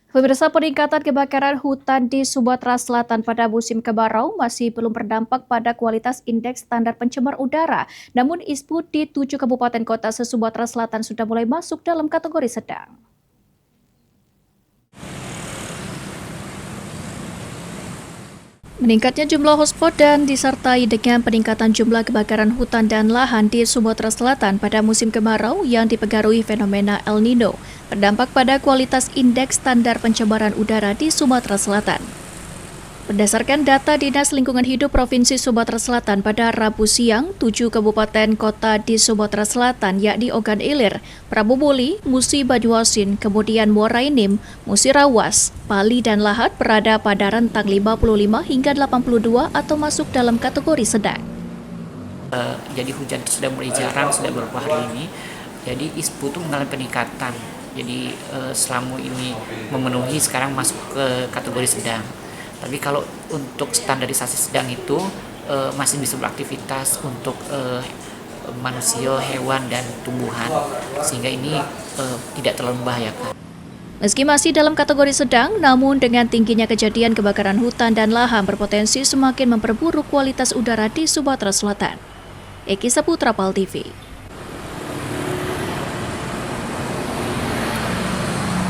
Pemirsa, peningkatan kebakaran hutan di Sumatera Selatan pada musim kemarau masih belum berdampak pada kualitas indeks standar pencemar udara. Namun ISPU di 7 kabupaten kota se-Sumatera Selatan sudah mulai masuk dalam kategori sedang. Meningkatnya jumlah hotspot dan disertai dengan peningkatan jumlah kebakaran hutan dan lahan di Sumatera Selatan pada musim kemarau yang dipengaruhi fenomena El Nino, berdampak pada kualitas indeks standar pencemaran udara di Sumatera Selatan. Berdasarkan data Dinas Lingkungan Hidup Provinsi Sumatera Selatan pada Rabu siang, 7 kabupaten kota di Sumatera Selatan yakni Ogan Ilir, Prabu Muli, Musi Banyuasin, kemudian Muara Enim, Musirawas, Pali dan Lahat berada pada rentang 55 hingga 82 atau masuk dalam kategori sedang. Jadi hujan itu sudah mulai jarang, sudah beberapa hari ini. Jadi ISPU itu mengalami peningkatan. Jadi selama ini memenuhi, sekarang masuk ke kategori sedang. Tapi kalau untuk standarisasi sedang itu masih bisa beraktivitas untuk manusia, hewan, dan tumbuhan, sehingga ini tidak terlalu membahayakan. Meski masih dalam kategori sedang, namun dengan tingginya kejadian kebakaran hutan dan lahan berpotensi semakin memperburuk kualitas udara di Sumatera Selatan. Eki Saputra, PAL TV.